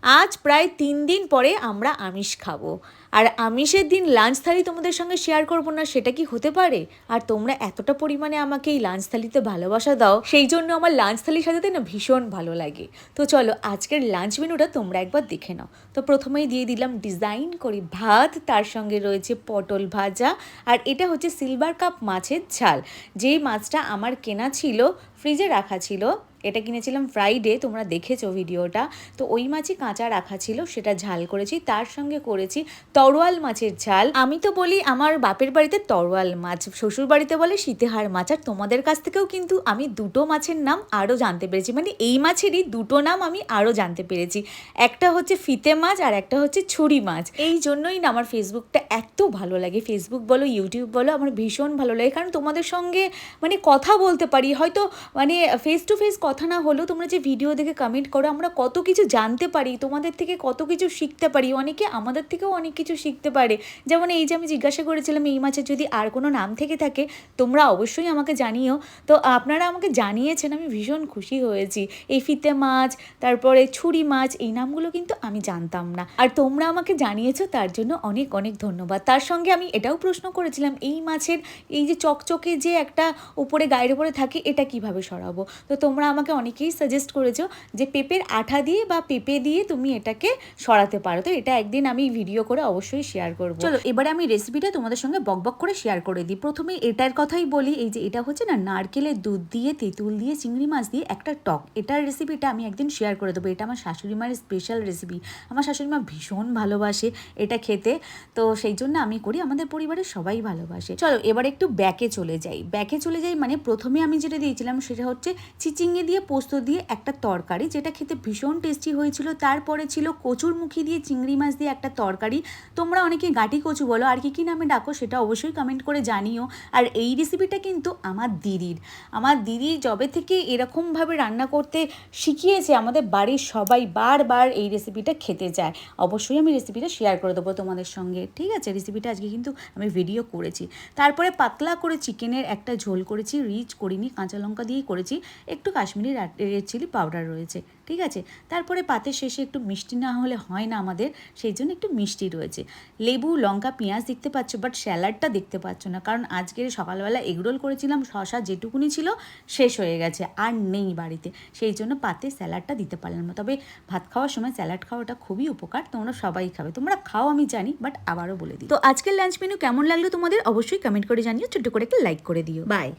আজ প্রায় 3 দিন পরে আমরা আমিষ খাবো। আর আমিষের দিন লাঞ্চ থালি তোমাদের সঙ্গে শেয়ার করবো না, সেটা কি হতে পারে? আর তোমরা এতটা পরিমাণে আমাকে এই লাঞ্চ থালিতে ভালোবাসা দাও, সেই জন্য আমার লাঞ্চ থালি সাজাতে না ভীষণ ভালো লাগে। তো চলো আজকের লাঞ্চ মেনুটা তোমরা একবার দেখে নাও। তো প্রথমেই দিয়ে দিলাম ডিজাইন করে ভাত, তার সঙ্গে রয়েছে পটল ভাজা, আর এটা হচ্ছে সিলভার কাপ মাছের ঝাল। যেই মাছটা আমার কেনা ছিল, ফ্রিজে রাখা ছিল, এটা কিনেছিলাম ফ্রাইডে, তোমরা দেখেছো ভিডিওটা। তো ওই মাছই কাঁচা রাখা ছিল, সেটা ঝাল করেছি। তার সঙ্গে করেছি তরোয়াল মাছের ঝাল। আমি তো বলি আমার বাপের বাড়িতে তরোয়াল মাছ, শ্বশুর বাড়িতে বলে শীতেহার মাছ। আর তোমাদের কাছ থেকেও কিন্তু আমি দুটো মাছের নাম আরও জানতে পেরেছি, মানে এই মাছেরই দুটো নাম আমি আরও জানতে পেরেছি। একটা হচ্ছে ফিতে মাছ আর একটা হচ্ছে ছুরি মাছ। এই জন্যই না আমার ফেসবুকটা এত ভালো লাগে। ফেসবুক বলো, ইউটিউব বলো, আমার ভীষণ ভালো লাগে, কারণ তোমাদের সঙ্গে মানে কথা বলতে পারি। হয়তো মানে ফেস টু ফেস কথা না হলেও তোমরা যে ভিডিও দেখে কমেন্ট করো, আমরা কত কিছু জানতে পারি, তোমাদের থেকে কত কিছু শিখতে পারি, অনেকে আমাদের থেকেও অনেক কিছু শিখতে পারে। যেমন এই যে আমি জিজ্ঞাসা করেছিলাম এই মাছের যদি আর কোনো নাম থেকে থাকে তোমরা অবশ্যই আমাকে জানিও। তো আপনারা আমাকে জানিয়েছেন, আমি ভীষণ খুশি হয়েছি। এই ফিতে মাছ, তারপরে ছুরি মাছ, এই নামগুলো কিন্তু আমি জানতাম না, আর তোমরা আমাকে জানিয়েছো, তার জন্য অনেক অনেক ধন্যবাদ। তার সঙ্গে আমি এটাও প্রশ্ন করেছিলাম এই মাছের এই যে চকচকে যে একটা উপরে গায়ের উপরে থাকে, এটা কিভাবে সরাবো। তো তোমরা আমাকে অনেকেই সাজেস্ট করেছো যে পেঁপের আঠা দিয়ে বা পেঁপে দিয়ে তুমি এটাকে সরাতে পারো। তো এটা একদিন আমি ভিডিও করে অবশ্যই শেয়ার করবো। চলো এবারে আমি রেসিপিটা তোমাদের সঙ্গে বকবক করে শেয়ার করে দিই। প্রথমে এটার কথাই বলি, এই যে এটা হচ্ছে না নারকেলের দুধ দিয়ে, তেঁতুল দিয়ে, চিংড়ি মাছ দিয়ে একটা টক। এটার রেসিপিটা আমি একদিন শেয়ার করে দেবো। এটা আমার শাশুড়ি মায়ের স্পেশাল রেসিপি। আমার শাশুড়ি মা ভীষণ ভালোবাসে এটা খেতে, তো সেই জন্য আমি করি, আমাদের পরিবারের সবাই ভালোবাসে। চলো এবার একটু ব্যাকে চলে যাই। মানে প্রথমে আমি যেটা দিয়েছিলাম সেটা হচ্ছে চিচিঙ্গে দিয়ে পোস্ত দিয়ে একটা তরকারি, যেটা খেতে ভীষণ টেস্টি হয়েছিল। তারপরে ছিল কচুরমুখী দিয়ে চিংড়ি মাছ দিয়ে একটা তরকারি। তোমরা অনেকে গাঁটি কচু বলো, আর কি নামে ডাকো সেটা অবশ্যই কমেন্ট করে জানিও। আর এই রেসিপিটা কিন্তু আমার দিদি যবে থেকে এরকমভাবে রান্না করতে শিখিয়েছে, আমাদের বাড়ির সবাই বারবার এই রেসিপিটা খেতে চায়। অবশ্যই আমি রেসিপিটা শেয়ার করে দেবো তোমাদের সঙ্গে, ঠিক আছে? রেসিপিটা আজকে কিন্তু আমি ভিডিও করেছি। তারপরে পাতলা করে চিকেনের একটা ঝোল করেছি, রিচ করিনি, কাঁচা লঙ্কা দিয়েই করেছি, একটু কাশ্মীরি রেড চিলি পাউডার রয়েছে, ঠিক আছে? তারপরে পাতের শেষে একটু মিষ্টি না হলে হয় না আমাদের, সেই জন্য একটু মিষ্টি রয়েছে। লেবু, লঙ্কা, পেঁয়াজ দেখতে পাচ্ছ, বাট স্যালাডটা দেখতে পাচ্ছ না, কারণ আজকের সকালবেলা এগরোল করেছিলাম, শসা যেটুকুনি ছিল শেষ হয়ে গেছে, আর নেই বাড়িতে, সেই জন্য পাতে স্যালাডটা দিতে পারলাম না। তবে ভাত খাওয়ার সময় স্যালাড খাওয়াটা খুবই উপকার, তোমরা সবাই খাবে, তোমরা খাও আমি জানি, বাট আবারও বলে দিই। তো আজকের লাঞ্চ মেনু কেমন লাগলো তোমাদের অবশ্যই কমেন্ট করে জানিও, ছোট্ট করে একটা লাইক করে দিও। বাই।